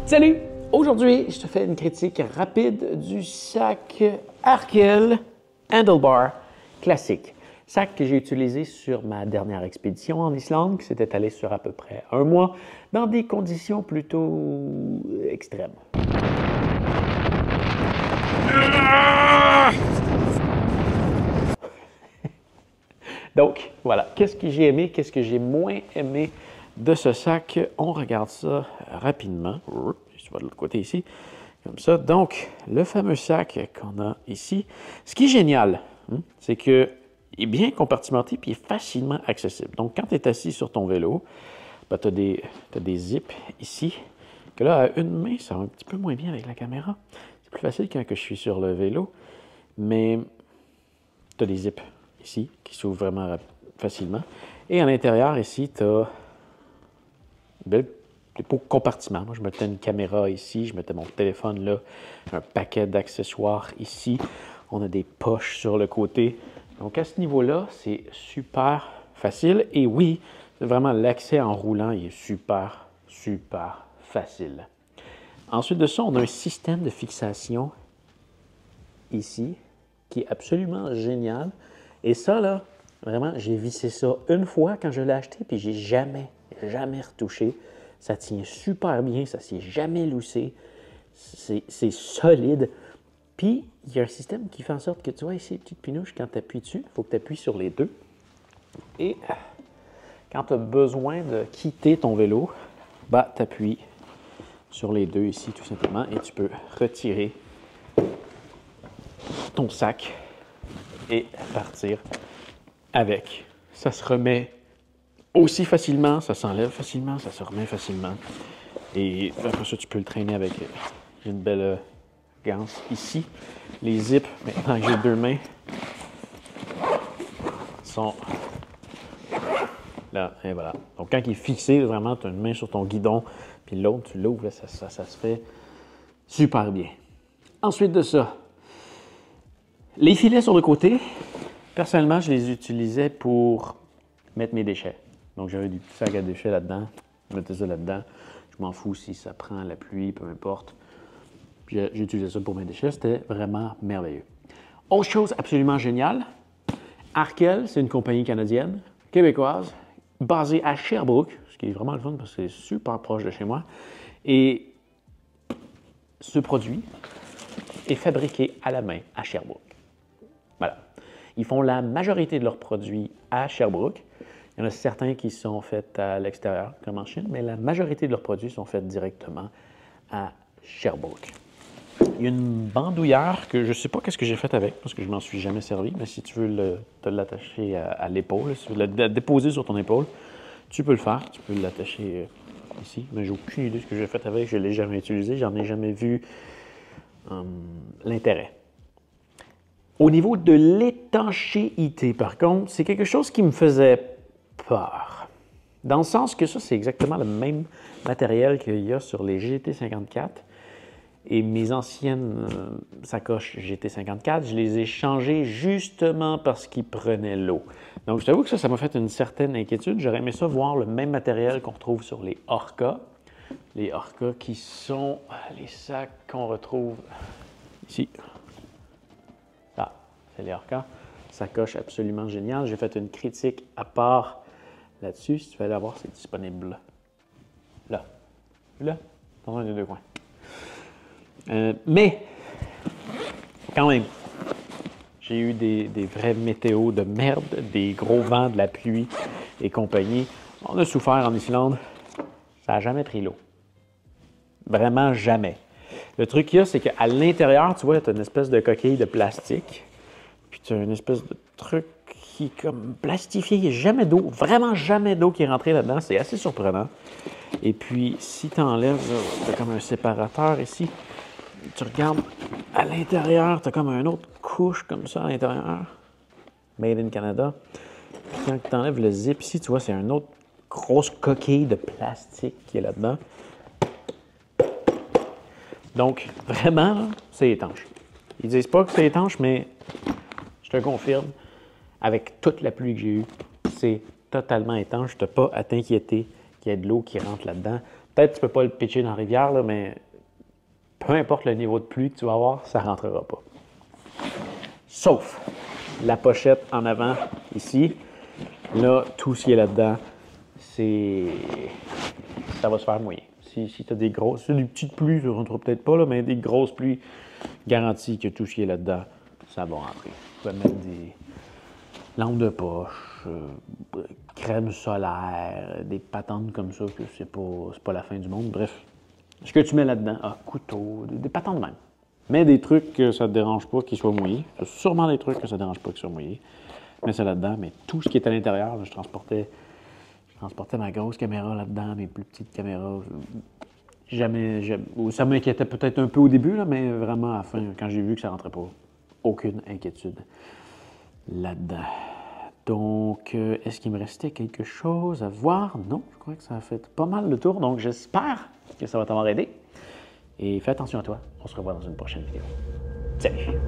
Salut! Aujourd'hui, je te fais une critique rapide du sac Arkel Handlebar classique. Sac que j'ai utilisé sur ma dernière expédition en Islande, qui s'est étalée sur à peu près un mois, dans des conditions plutôt extrêmes. Donc, voilà. Qu'est-ce que j'ai aimé, qu'est-ce que j'ai moins aimé de ce sac? On regarde ça rapidement. Je vais de l'autre côté ici, comme ça. Donc, le fameux sac qu'on a ici. Ce qui est génial, c'est qu'il est bien compartimenté et il est facilement accessible. Donc, quand tu es assis sur ton vélo, ben, tu as des zips ici, que là, à une main, ça va un petit peu moins bien avec la caméra. C'est plus facile quand je suis sur le vélo, mais tu as des zips ici, qui s'ouvre vraiment facilement. Et à l'intérieur, ici, tu as des beaux compartiments. Moi, je mettais une caméra ici, je mettais mon téléphone là, un paquet d'accessoires ici. On a des poches sur le côté. Donc, à ce niveau-là, c'est super facile. Et oui, c'est vraiment l'accès en roulant, il est super, super facile. Ensuite de ça, on a un système de fixation ici, qui est absolument génial. Et ça, là, vraiment, j'ai vissé ça une fois quand je l'ai acheté, puis j'ai jamais retouché. Ça tient super bien, ça ne s'est jamais loussé. C'est solide. Puis, il y a un système qui fait en sorte que, tu vois, ici, les petites pinouches, quand tu appuies dessus, il faut que tu appuies sur les deux. Et quand tu as besoin de quitter ton vélo, bah, tu appuies sur les deux ici, tout simplement, et tu peux retirer ton sac et partir avec. Ça se remet aussi facilement, ça s'enlève facilement, ça se remet facilement. Et après ça, tu peux le traîner avec une belle ganse ici. Les zips, maintenant que j'ai deux mains, sont là, et voilà. Donc quand il est fixé, vraiment, tu as une main sur ton guidon, puis l'autre, tu l'ouvres, ça se fait super bien. Ensuite de ça, les filets sur le côté, personnellement, je les utilisais pour mettre mes déchets. Donc, j'avais des petits sacs à déchets là-dedans. Je mettais ça là-dedans. Je m'en fous si ça prend la pluie, peu importe. Puis, j'utilisais ça pour mes déchets. C'était vraiment merveilleux. Autre chose absolument géniale, Arkel, c'est une compagnie canadienne, québécoise, basée à Sherbrooke, ce qui est vraiment le fun parce que c'est super proche de chez moi. Et ce produit est fabriqué à la main à Sherbrooke. Voilà. Ils font la majorité de leurs produits à Sherbrooke. Il y en a certains qui sont faits à l'extérieur, comme en Chine, mais la majorité de leurs produits sont faits directement à Sherbrooke. Il y a une bandoulière que je ne sais pas qu'est-ce que j'ai fait avec, parce que je ne m'en suis jamais servi, mais si tu veux te l'attacher à l'épaule, si tu veux la déposer sur ton épaule, tu peux le faire. Tu peux l'attacher ici, mais j'ai aucune idée de ce que j'ai fait avec, je ne l'ai jamais utilisé, j'en ai jamais vu l'intérêt. Au niveau de l'étanchéité, par contre, c'est quelque chose qui me faisait peur. Dans le sens que ça, c'est exactement le même matériel qu'il y a sur les GT54. Et mes anciennes sacoches GT54, je les ai changées justement parce qu'ils prenaient l'eau. Donc, je t'avoue que ça m'a fait une certaine inquiétude. J'aurais aimé ça voir le même matériel qu'on retrouve sur les Orca. Les Orca qui sont les sacs qu'on retrouve ici. Ah, c'est les Orca. Sacoche absolument géniale. J'ai fait une critique à part là-dessus. Si tu veux aller la voir, c'est disponible là. Là, dans un des deux coins. Mais, quand même, j'ai eu des vrais météos de merde, des gros vents, de la pluie et compagnie. On a souffert en Islande. Ça n'a jamais pris l'eau. Vraiment jamais. Le truc qu'il y a, c'est qu'à l'intérieur, tu vois, tu as une espèce de coquille de plastique. Puis tu as une espèce de truc qui est comme plastifié. Il n'y a jamais d'eau, vraiment jamais d'eau qui est rentrée là-dedans. C'est assez surprenant. Et puis, si tu enlèves, tu as comme un séparateur ici. Tu regardes à l'intérieur, tu as comme une autre couche comme ça à l'intérieur. Made in Canada. Puis quand tu enlèves le zip ici, tu vois, c'est une autre grosse coquille de plastique qui est là-dedans. Donc, vraiment, c'est étanche. Ils disent pas que c'est étanche, mais je te confirme, avec toute la pluie que j'ai eue, c'est totalement étanche. Tu n'as pas à t'inquiéter qu'il y ait de l'eau qui rentre là-dedans. Peut-être que tu ne peux pas le pitcher dans la rivière, là, mais peu importe le niveau de pluie que tu vas avoir, ça ne rentrera pas. Sauf la pochette en avant, ici. Là, tout ce qui est là-dedans, ça va se faire mouiller. Si tu as des grosses, des petites pluies, ça ne rentrera peut-être pas, là, mais des grosses pluies, garantie que tout ce qui est là-dedans, ça va rentrer. Tu peux mettre des lampes de poche, crème solaire, des patentes comme ça, que c'est pas la fin du monde. Bref, ce que tu mets là-dedans, couteau, des patentes même. Mais des trucs que ça ne te dérange pas qu'ils soient mouillés. Il y a sûrement des trucs que ça ne dérange pas qu'ils soient mouillés. Mets ça là-dedans, mais tout ce qui est à l'intérieur, je transportais ma grosse caméra là-dedans, mes plus petites caméras. Ça m'inquiétait peut-être un peu au début, là, mais vraiment à la fin, quand j'ai vu que ça ne rentrait pas, aucune inquiétude là-dedans. Donc, est-ce qu'il me restait quelque chose à voir? Non, je crois que ça a fait pas mal le tour, donc j'espère que ça va t'avoir aidé. Et fais attention à toi, on se revoit dans une prochaine vidéo. Salut!